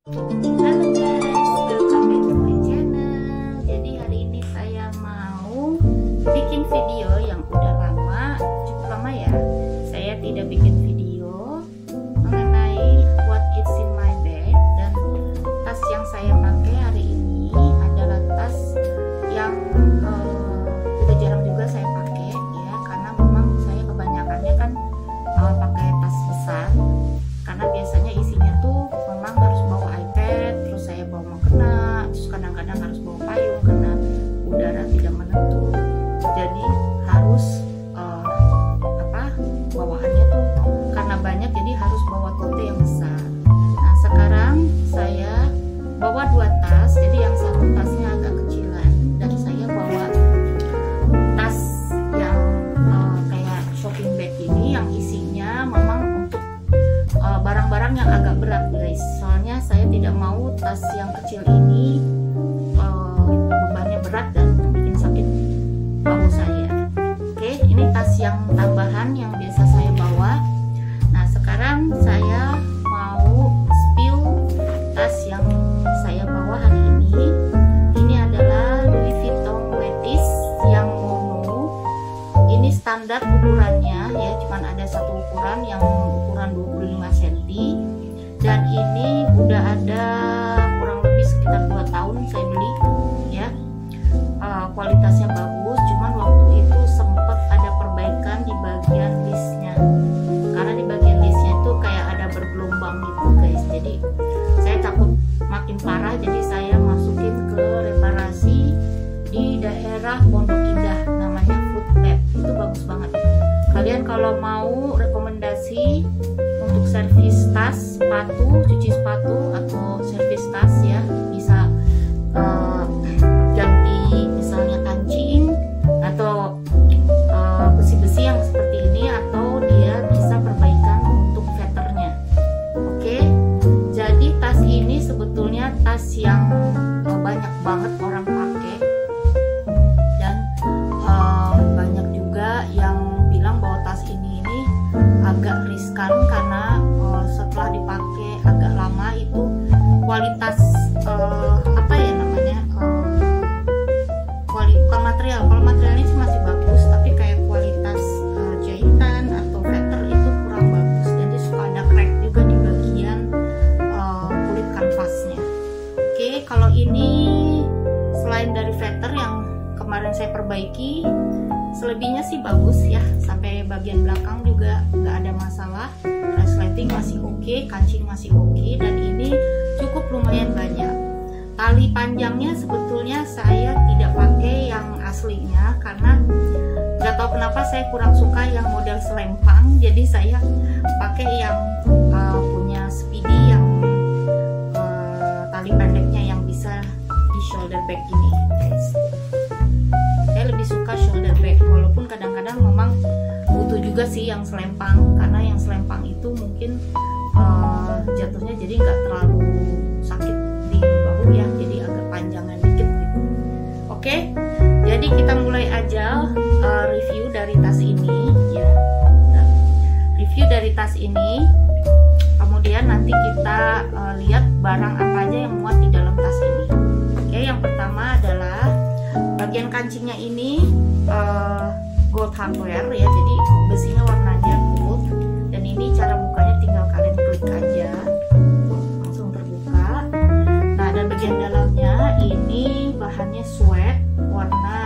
Halo guys, welcome back to my channel. Jadi hari ini saya mau bikin video yang udah lama, cukup lama ya. Saya tidak bikin video mengenai what is in my bag, dan tas yang saya pakai hari ini adalah tas yang udah jarang juga saya pakai ya, karena memang saya kebanyakannya kan pakai tas besar. Karena biasanya isinya tuh memang harus bawa iPad, terus saya bawa mukena, terus kadang-kadang harus bawa payung karena udara tidak menentu. Jadi harus bawaannya tuh karena banyak, jadi harus bawa tote yang besar. Nah sekarang saya bawa dua tas, jadi yang satu tasnya agak kecilan dan saya bawa tas yang kayak shopping bag ini yang isinya memang barang-barang yang agak berat guys, soalnya saya tidak mau tas yang kecil ini bebannya berat dan bikin sakit bahu saya. Oke, ini tas yang tambahan yang biasa saya bawa. Nah sekarang saya mau spill tas yang saya bawa hari ini. Ini adalah Louis Vuitton Métis yang mono. Ini standar ukurannya ya, cuman ada satu ukuran yang ukuran 25 cm, dan ini udah ada kurang lebih sekitar 2 tahun saya beli ya. Kualitasnya bagus, cuman waktu itu sempat ada perbaikan di bagian listnya, karena di bagian listnya itu kayak ada bergelombang gitu guys. Jadi saya takut makin parah, jadi saya masukin ke reparasi di daerah Pondok Indah, namanya Food Lab. Itu bagus banget. Kalian kalau mau rekomendasi untuk servis tas, sepatu, cuci sepatu atau servis tas ya, bisa ganti misalnya kancing atau besi-besi yang seperti ini, atau dia bisa perbaikan untuk veternya. Oke, jadi tas ini sebetulnya tas yang banyak banget orang pakai, dan banyak juga yang bilang bahwa tas ini agak riskan karena setelah dipakai agak lama itu kualitas bukan material. Kalau materialnya sih masih bagus, tapi kayak kualitas jahitan atau veter itu kurang bagus, jadi suka ada crack juga di bagian kulit kanvasnya. Oke, kalau ini selain dari veter yang kemarin saya perbaiki, selebihnya sih bagus ya, sampai bagian belakang juga nggak ada masalah, resleting masih oke, kancing masih oke, dan ini cukup lumayan banyak. Tali panjangnya sebetulnya saya tidak pakai yang aslinya, karena nggak tahu kenapa saya kurang suka yang model selempang, jadi saya pakai yang punya speedy, yang tali pendeknya yang bisa di shoulder bag ini guys. Saya lebih suka shoulder bag, walaupun kadang-kadang memang butuh juga sih yang selempang, karena yang selempang itu mungkin jatuhnya jadi nggak terlalu sakit di bahu ya, jadi agak panjangan dikit gitu. Oke, jadi kita mulai aja review dari tas ini ya. Review dari tas ini, kemudian nanti kita lihat barang apa aja yang muat di dalam tas ini. Oke, yang pertama adalah bagian kancingnya ini gold hardware ya, jadi besinya warnanya gold, dan ini cara bukanya tinggal kalian klik aja langsung terbuka. Nah, dan bagian dalamnya ini bahannya suede warna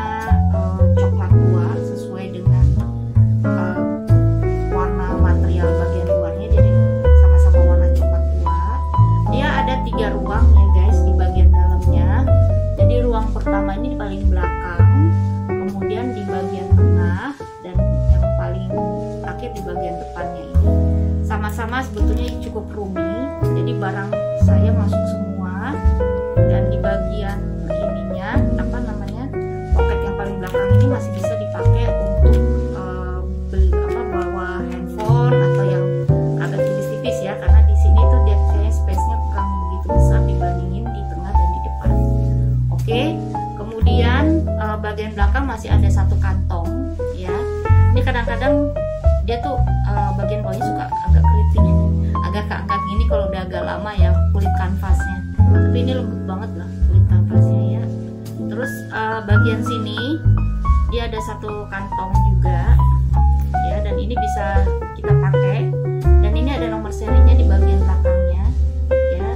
coklat tua, sesuai dengan warna material bagian luarnya, jadi sama-sama warna coklat tua. Dia ada 3 ruang ya guys di bagian dalamnya. Jadi ruang pertama ini di paling belakang, kemudian di bagian tengah, dan yang paling akhir di bagian depannya ini. Sama-sama sebetulnya cukup roomy, jadi barang saya masuk semua. Dan di bagian ininya, pocket yang paling belakang ini masih bisa dipakai untuk bawa handphone atau yang agak tipis-tipis ya, karena di sini tuh dia kayaknya space-nya kurang begitu besar dibandingin di tengah dan di depan. Oke, kemudian bagian belakang masih ada satu kantong ya. Ini kadang-kadang dia tuh bagian bawahnya suka agak keriting, agak keangkat gini kalau udah agak lama ya kulit kanvasnya. lembut banget lah kulit kanvasnya ya. Terus bagian sini dia ada satu kantong juga ya, dan ini bisa kita pakai, dan ini ada nomor serinya di bagian belakangnya ya.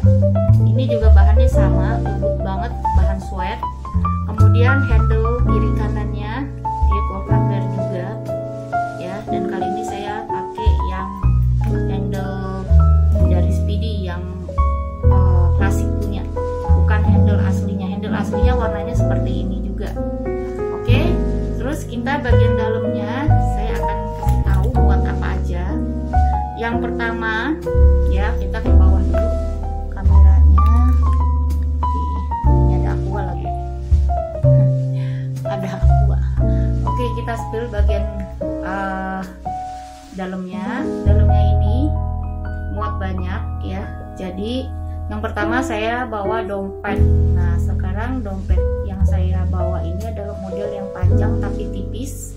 Ini juga bahannya sama, lembut banget, bahan sweat. Kemudian handle kiri kanannya dia gold leather juga ya, dan kali ini saya pakai yang handle dari Speedy yang klasik punya, bukan handle aslinya. Handle aslinya warnanya seperti ini juga. Oke, terus kita bagian dalamnya saya akan kasih tahu buat apa aja. Yang pertama ya, kita ke bawah dulu kameranya. Ini ada aqua lagi. Ada aqua. Oke, kita spill bagian dalamnya. Dalamnya ini muat banyak ya. Jadi yang pertama saya bawa dompet. Nah, sekarang dompet yang saya bawa ini adalah model yang panjang tapi tipis.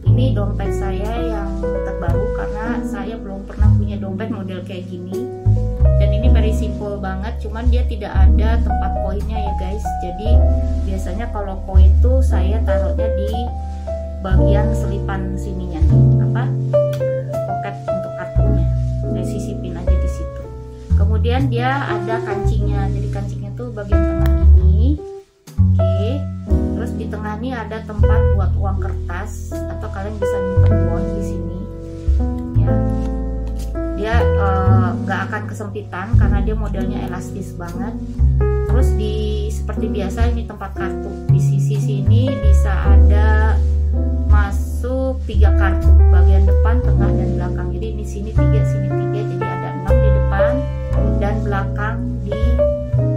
Ini dompet saya yang terbaru karena saya belum pernah punya dompet model kayak gini. Dan ini very simple banget, cuman dia tidak ada tempat koinnya ya guys. Jadi biasanya kalau koin itu saya taruhnya di bagian selipan sininya nih, poket untuk kartunya. Saya sisipin aja di situ. Kemudian dia ada kancingnya, jadi kancingnya tuh bagian tengah ini. Oke, terus di tengah ini ada tempat buat uang kertas, atau kalian bisa nyimpan uang di sini ya. Dia nggak akan kesempitan karena dia modelnya elastis banget. Terus seperti biasa ini tempat kartu, di sisi sini bisa ada masuk 3 kartu, bagian depan, tengah, dan belakang. Jadi di sini 3, sini 3, jadi ada 6 di depan dan belakang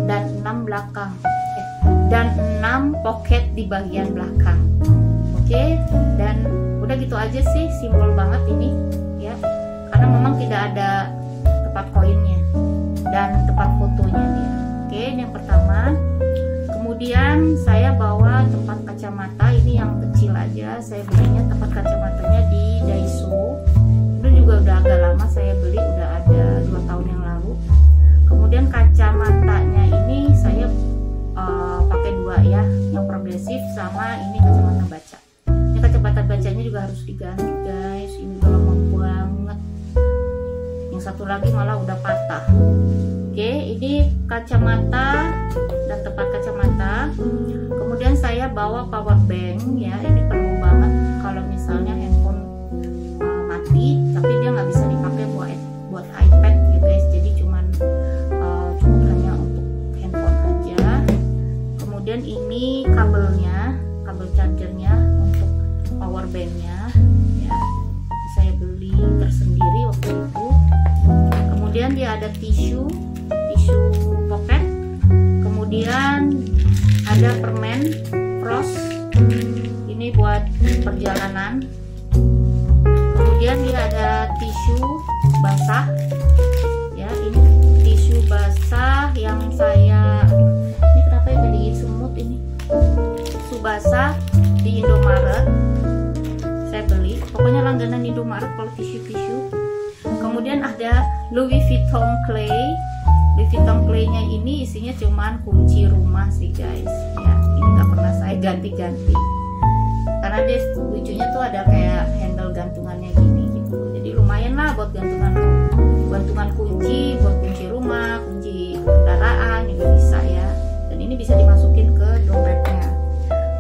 dan 6 belakang dan 6 pocket di bagian belakang. Oke, dan udah gitu aja sih, simpel banget ini ya, karena memang tidak ada tempat koinnya dan tempat fotonya dia. Oke, ini yang pertama. Kemudian saya bawa tempat kacamata, ini yang kecil aja, saya belinya tempat kacamatanya di Daiso. Itu juga udah agak lama saya beli, udah ada 2 tahun yang lalu. Kemudian kacamatanya ini saya pakai 2 ya, yang progresif sama ini kacamata baca. Ini kacamata bacanya juga harus diganti guys, ini udah lama banget. Yang satu lagi malah udah patah. Oke, ini kacamata dan tempat kacamata. Kemudian saya bawa power bank ya, ini perlu banget kalau misalnya handphone mati, tapi dia nggak bisa dipakai buat iPad ya guys, jadi cuman hanya untuk handphone aja. Kemudian ini kabelnya, kabel chargernya untuk power banknya ya, saya beli tersendiri waktu itu. Kemudian dia ada tisu pocket. Kemudian ada permen frost, ini buat perjalanan. Kemudian dia ada tisu basah ya, ini tisu basah yang saya, ini kenapa ya jadiin semut ini, tisu basah di Indomaret saya beli, pokoknya langganan Indomaret kalau tisu-tisu. Kemudian ada Louis Vuitton clay. Louis Vuitton clay-nya ini isinya cuman kunci rumah sih guys ya, ini nggak pernah saya ganti-ganti karena dia lucunya tuh ada kayak handle gantungannya gini gitu, jadi lumayan lah buat gantungan kunci, buat kunci rumah, kunci kendaraan juga bisa ya, dan ini bisa dimasukin ke dompetnya.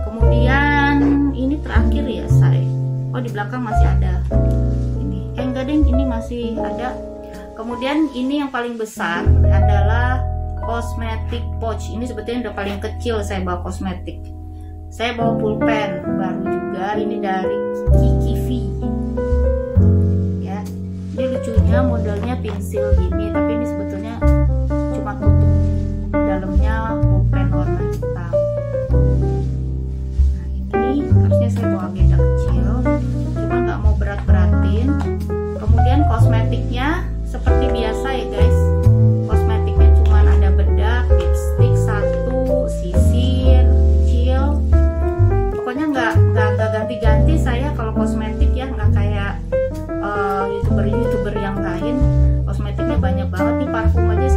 Kemudian ini terakhir ya saya, oh di belakang masih ada ini, enggak deng, ini masih ada. Kemudian ini yang paling besar adalah cosmetic pouch. Ini sebetulnya udah paling kecil saya bawa kosmetik. Saya bawa pulpen baru juga, ini dari Kiki V. Ya, ini lucunya modelnya pensil gini, tapi ini sebetulnya cuma tutup dalamnya pulpen warna hitam. Nah ini harusnya saya bawa agenda kecil, cuma nggak mau berat-beratin. Kemudian kosmetiknya seperti biasa ya guys, kosmetiknya cuma ada bedak, lipstick 1, sisir kecil, pokoknya nggak ganti-ganti saya kalau kosmetik ya, nggak kayak youtuber yang lain, kosmetiknya banyak banget nih, parfum aja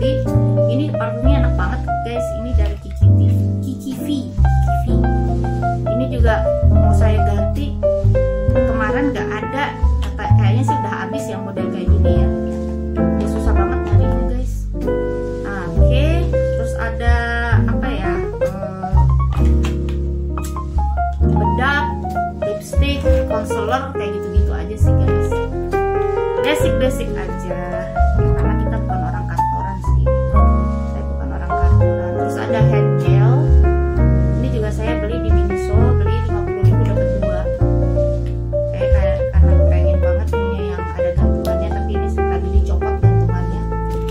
beli. Ini parfumnya enak banget guys, ini dari Kiki V. Ini juga mau saya ganti, kemarin nggak ada, kayaknya sih udah habis yang model kayak gini ya. Ya susah banget nyarinya guys. Oke, terus ada apa ya, bedak, lipstick, concealer, kayak gitu-gitu aja sih guys. Basic aja ya, karena kita bukan orang kantoran sih, saya bukan orang kantoran. Terus ada hand gel, ini juga saya beli di Miniso, beli 50.000 dapat 2. Kayak karena pengen banget punya yang ada gantungannya, tapi ini tadi dicopot gantungannya,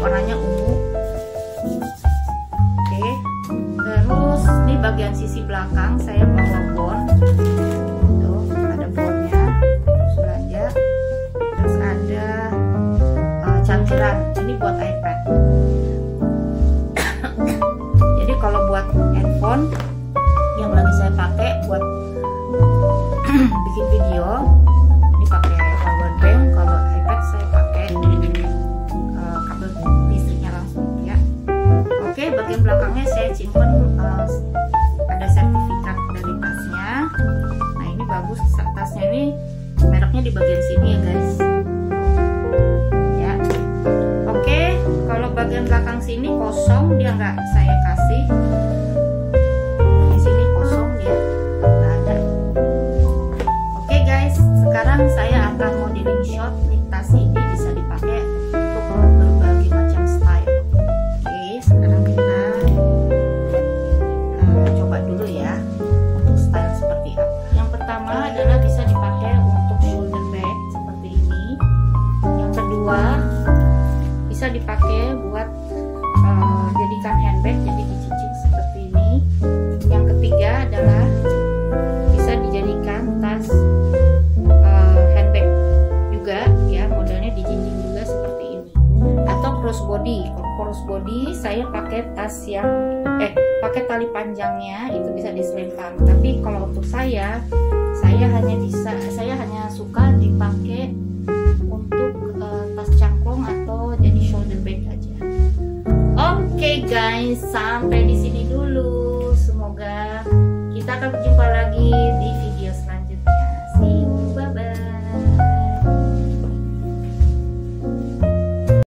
warnanya ungu. Oke, terus ini bagian sisi belakang saya bawa bon, tuh ada bonnya, terus belanja. Terus ada cangkiran, ini buat iPad. Jadi kalau buat handphone yang lagi saya pakai buat bikin video, ini pakai power bank. Kalau iPad saya pakai kabel listriknya langsung ya. Oke, bagian belakangnya saya simpen ada sertifikat dari tasnya. Nah ini bagus, tasnya ini mereknya di bagian sini ya guys. Bagian belakang sini kosong, dia nggak saya kasih. Di sini kosong dia, nggak ada. Oke guys, sekarang saya akan modeling shot. Nih, tas ini bisa dipakai untuk berbagai macam style. Oke, sekarang kita coba dulu ya untuk style seperti apa. Yang pertama adalah bisa dipakai untuk shoulder bag seperti ini. Yang kedua bisa dipakai buat jadikan handbag, jadi dicicik seperti ini. Yang ketiga adalah bisa dijadikan tas handbag juga ya, modelnya dijinjing juga seperti ini. Atau crossbody. Crossbody saya pakai tas yang pakai tali panjangnya, itu bisa diselempang. Tapi kalau untuk saya hanya suka dipakai untuk tas cangklong atau jadi shoulder bag aja. Oke guys, sampai di sini dulu. Semoga kita akan berjumpa lagi di